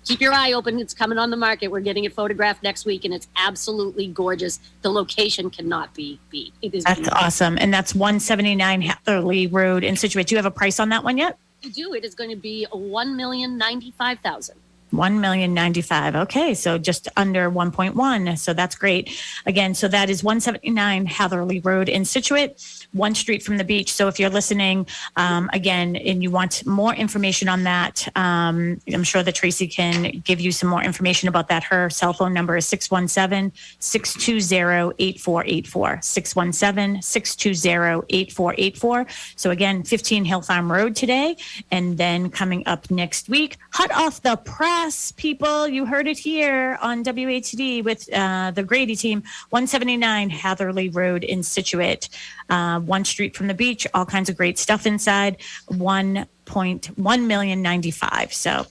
Keep your eye open. It's coming on the market. We're getting it photographed next week, and it's absolutely gorgeous. The location cannot be beat. It is. That's awesome. And that's 179 Hatherley Road in Situate. Do you have a price on that one yet? We do. It is going to be $1,095,000. $1,095,000. Okay, so just under 1.1. So that's great. Again, so that is 179 Hatherley Road in Situate, one street from the beach. So if you're listening, again, and you want more information on that, I'm sure that Tracy can give you some more information about that. Her cell phone number is 617-620-8484. 617-620-8484. So again, 15 Hill Farm Road today. And then coming up next week, hot off the press, people, you heard it here on WATD with the Grady team, 179 Hatherley Road in Situate, one street from the beach, all kinds of great stuff inside, 1.1 $1,095,000. So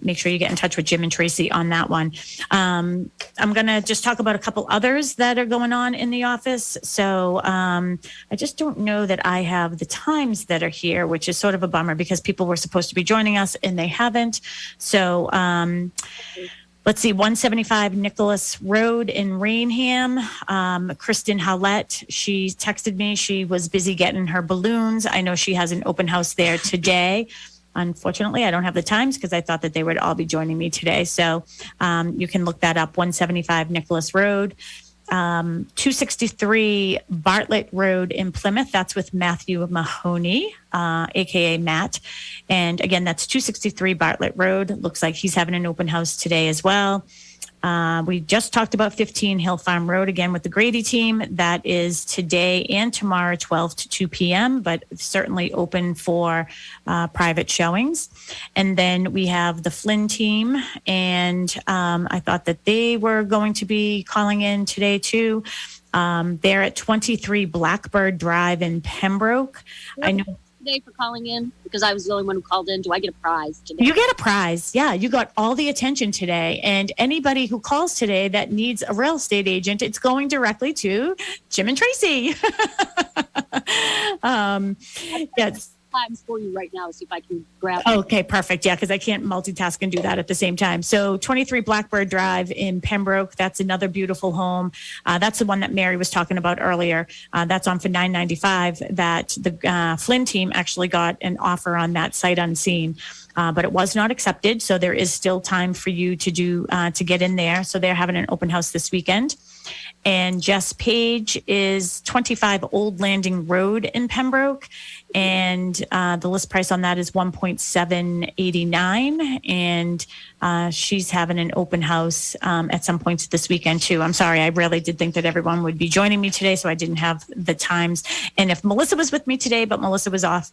make sure you get in touch with Jim and Tracy on that one. I'm going to just talk about a couple others that are going on in the office. So I just don't know that I have the times that are here, which is sort of a bummer because people were supposed to be joining us and they haven't. So let's see, 175 Nicholas Road in Rainham. Kristen Howlett, she texted me. She was busy getting her balloons. I know she has an open house there today. Unfortunately, I don't have the times because I thought that they would all be joining me today. So you can look that up, 175 Nicholas Road. 263 Bartlett Road in Plymouth. That's with Matthew Mahoney, aka Matt. And again, that's 263 Bartlett Road. Looks like he's having an open house today as well. We just talked about 15 Hill Farm Road again with the Grady team. That is today and tomorrow, 12 to 2 p.m., but certainly open for private showings. And then we have the Flynn team, and I thought that they were going to be calling in today too. They're at 23 Blackbird Drive in Pembroke. Yep. I know. Today for calling in because I was the only one who called in. Do I get a prize today? You get a prize. Yeah, you got all the attention today. And anybody who calls today that needs a real estate agent, it's going directly to Jim and Tracy. Yes. Times for you right now. See if I can grab. Okay, perfect. Yeah, because I can't multitask and do that at the same time. So 23 Blackbird Drive in Pembroke. That's another beautiful home. That's the one that Mary was talking about earlier. That's on for $995. That the Flynn team actually got an offer on that sight unseen. But it was not accepted. So there is still time for you to do to get in there. So they're having an open house this weekend. And Jess Page is 25 Old Landing Road in Pembroke. And the list price on that is $1.789. And she's having an open house at some points this weekend too. I'm sorry, I really did think that everyone would be joining me today, so I didn't have the times. And if Melissa was with me today, but Melissa was off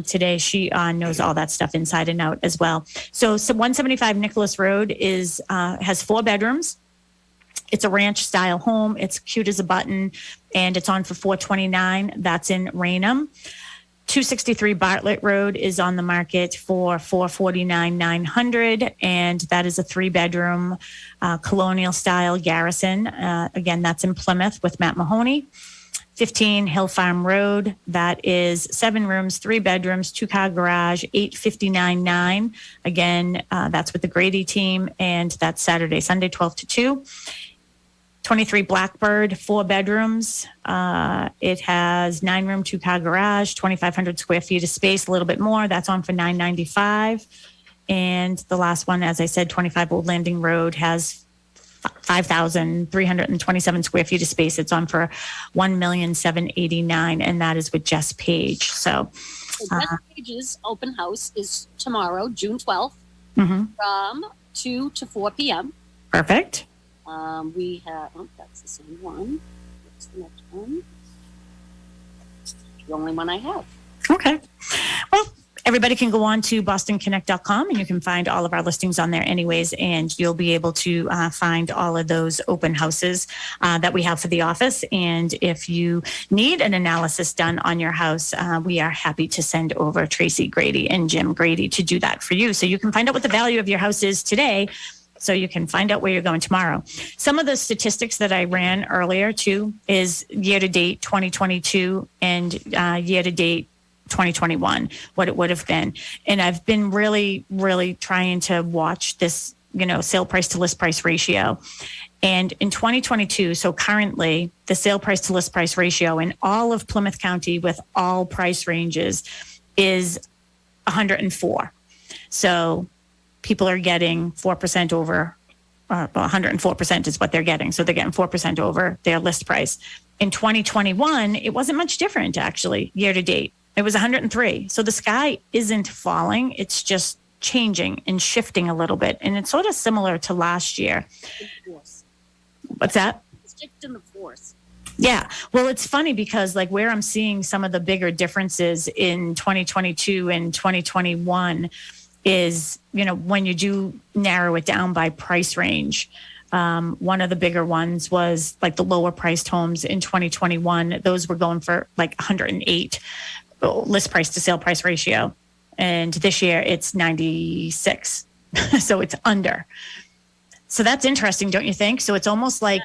today, she knows all that stuff inside and out as well. So 175 Nicholas Road is has 4 bedrooms. It's a ranch style home. It's cute as a button, and it's on for $429. That's in Raynham. 263 Bartlett Road is on the market for $449,900, and that is a 3-bedroom colonial style garrison. Again, that's in Plymouth with Matt Mahoney. 15 Hill Farm Road, that is 7 rooms, 3 bedrooms, 2-car garage, $859,900. Again, that's with the Grady team, and that's Saturday, Sunday, 12 to 2. 23 Blackbird, 4 bedrooms. It has 9-room, 2-car garage, 2,500 square feet of space, a little bit more. That's on for $995. And the last one, as I said, 25 Old Landing Road has 5,327 square feet of space. It's on for $1,789,000, and that is with Jess Page. So Jess Page's open house is tomorrow, June 12th, from 2 to 4 p.m. Perfect. We have, that's the same one. What's the next one? It's the only one I have. Okay. Well, everybody can go on to bostonconnect.com and you can find all of our listings on there anyways, and you'll be able to find all of those open houses that we have for the office. And if you need an analysis done on your house, we are happy to send over Tracy Grady and Jim Grady to do that for you. So you can find out what the value of your house is today, so you can find out where you're going tomorrow. Some of the statistics that I ran earlier too is year-to-date 2022 and year-to-date 2021, what it would have been. And I've been really, really trying to watch this, sale price to list price ratio. And in 2022, so currently the sale price to list price ratio in all of Plymouth County with all price ranges is 104. So people are getting 4% over, 104% is what they're getting. So they're getting 4% over their list price. In 2021, it wasn't much different actually, year to date. It was 103. So the sky isn't falling. It's just changing and shifting a little bit. And it's sort of similar to last year. What's that? It's just in the force. Yeah. Well, it's funny because like where I'm seeing some of the bigger differences in 2022 and 2021 is, when you do narrow it down by price range. One of the bigger ones was like the lower priced homes in 2021. Those were going for like 108 list price to sale price ratio. And this year it's 96. So it's under. So that's interesting, don't you think? So it's almost like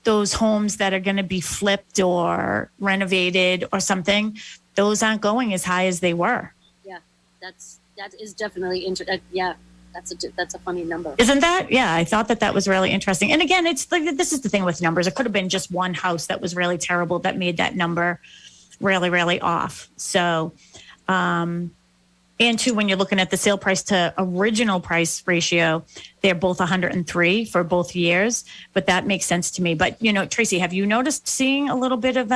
those homes that are going to be flipped or renovated or something, those aren't going as high as they were. Yeah, that is definitely yeah. That's a funny number. Isn't that? Yeah, I thought that was really interesting. And again, it's like, this is the thing with numbers. It could have been just one house that was really terrible that made that number really, really off. So, and two, when you're looking at the sale price to original price ratio, they're both 103 for both years, but that makes sense to me. But, Tracy, have you noticed seeing a little bit of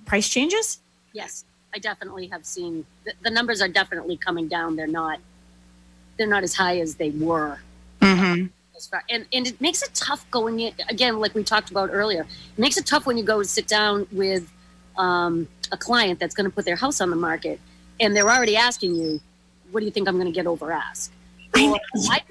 price changes? Yes, I definitely have seen. The numbers are definitely coming down. They're not as high as they were. Mm-hmm. And it makes it tough going in, again, like we talked about earlier, it makes it tough when you go sit down with a client that's going to put their house on the market and they're already asking you, what do you think I'm going to get over ask? Or I've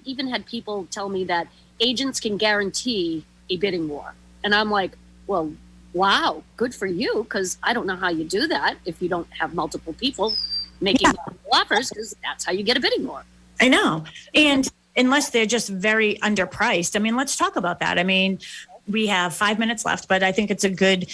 even had people tell me that agents can guarantee a bidding war. And I'm like, well, wow, good for you, because I don't know how you do that if you don't have multiple people making multiple offers, because that's how you get a bidding war. I know. And unless they're just very underpriced. I mean, let's talk about that. I mean, we have 5 minutes left, but I think it's a good,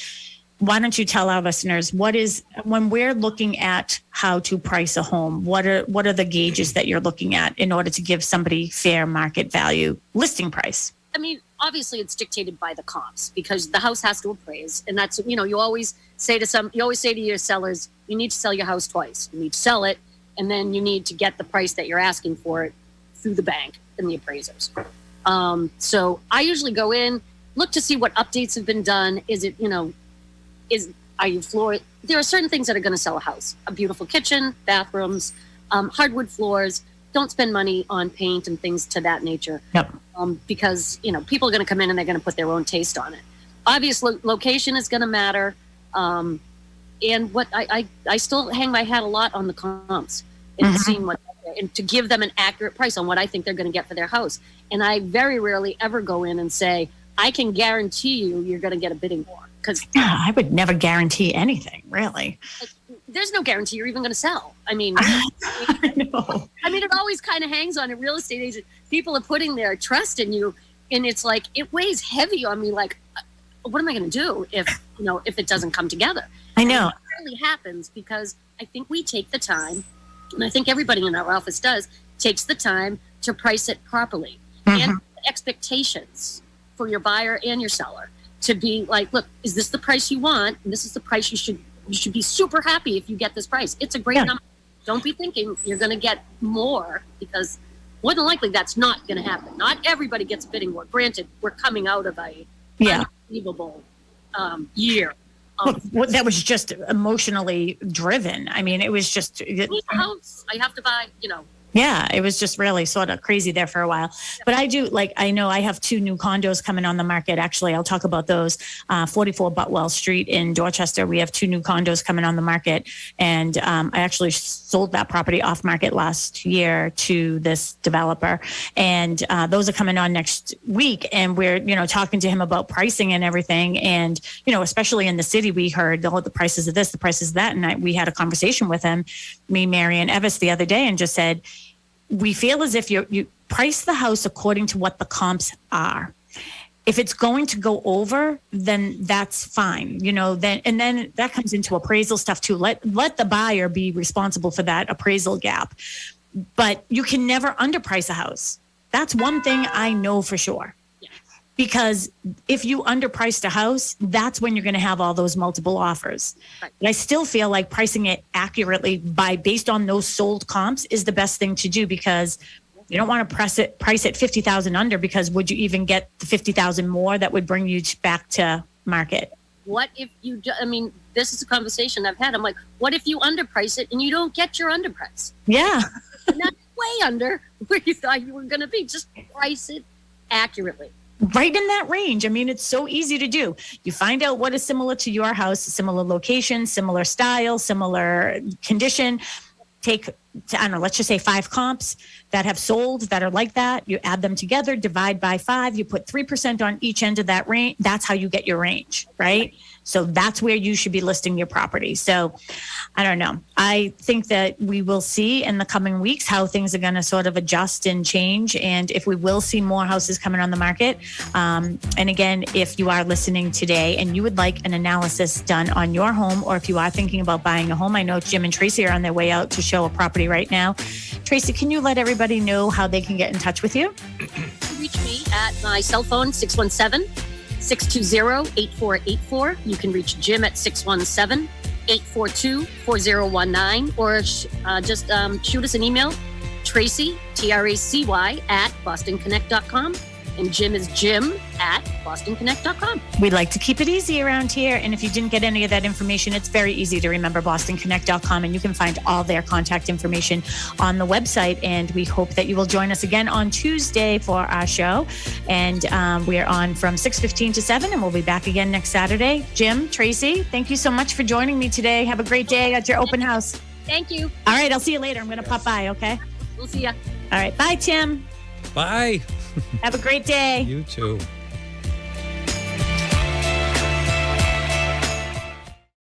why don't you tell our listeners when we're looking at how to price a home, what are the gauges that you're looking at in order to give somebody fair market value listing price? I mean, obviously it's dictated by the comps because the house has to appraise. And that's, you always say to your sellers, you need to sell your house twice. You need to sell it, and then you need to get the price that you're asking for it through the bank and the appraisers. So I usually go in, look to see what updates have been done. Are you floored? There are certain things that are going to sell a house: a beautiful kitchen, bathrooms, hardwood floors. Don't spend money on paint and things to that nature. Yep. Because people are going to come in and they're going to put their own taste on it. Obviously, location is going to matter. And what I still hang my hat a lot on the comps and seeing and to give them an accurate price on what I think they're going to get for their house. And I very rarely ever go in and say, I can guarantee you're going to get a bidding war. Because I would never guarantee anything, really. There's no guarantee you're even going to sell. I mean, I know. I mean, it always kind of hangs on a real estate agent. People are putting their trust in you, and it's like it weighs heavy on me. Like, what am I going to do if it doesn't come together? I know. And it rarely happens because I think we take the time, and I think everybody in our office takes the time to price it properly and expectations for your buyer and your seller to be like, look, is this the price you want? And this is the price you should be super happy if you get this price. It's a great number. Don't be thinking you're going to get more, because more than likely that's not going to happen. Not everybody gets a bidding war. Granted, we're coming out of a unbelievable year. That was just emotionally driven. I mean, it was just house. I have to buy, Yeah, it was just really sort of crazy there for a while. But I know I have 2 new condos coming on the market. Actually, I'll talk about those. 44 Butwell Street in Dorchester. We have 2 new condos coming on the market. And I actually sold that property off market last year to this developer. And those are coming on next week. And we're, talking to him about pricing and everything. And, especially in the city, we heard the prices of this, the prices of that. And we had a conversation with him, me, Mary, and Evis the other day, and just said, we feel as if you price the house according to what the comps are. If it's going to go over, then that's fine, then that comes into appraisal stuff too. Let the buyer be responsible for that appraisal gap. But you can never underprice a house. That's one thing I know for sure. Because if you underpriced a house, that's when you're going to have all those multiple offers. Right. But I still feel like pricing it accurately based on those sold comps is the best thing to do, because you don't want to price it $50,000 under, because would you even get the $50,000 more that would bring you back to market? What if this is a conversation I've had. I'm like, what if you underprice it and you don't get your underprice? Yeah. Not way under where you thought you were going to be. Just price it accurately. Right in that range. I mean, it's so easy to do. You find out what is similar to your house, similar location, similar style, similar condition. Let's just say 5 comps. that have sold that are like that. You add them together, divide by 5, you put 3% on each end of that range. That's how you get your range, right? So that's where you should be listing your property. So I don't know. I think that we will see in the coming weeks how things are going to sort of adjust and change, and if we will see more houses coming on the market. And again, if you are listening today and you would like an analysis done on your home, or if you are thinking about buying a home, I know Jim and Tracy are on their way out to show a property right now. Tracy, can you let everybody know how they can get in touch with you? Reach me at my cell phone, 617-620-8484. You can reach Jim at 617-842-4019, or just shoot us an email, Tracy, Tracy, at bostonconnect.com. And Jim is Jim at bostonconnect.com. We like to keep it easy around here. And if you didn't get any of that information, it's very easy to remember, bostonconnect.com. And you can find all their contact information on the website. And we hope that you will join us again on Tuesday for our show. And we are on from 6:15 to 7. And we'll be back again next Saturday. Jim, Tracy, thank you so much for joining me today. Have a great day at your open house. Thank you. All right. I'll see you later. I'm going to pop by. Okay. We'll see ya. All right. Bye, Tim. Bye. Have a great day. You too.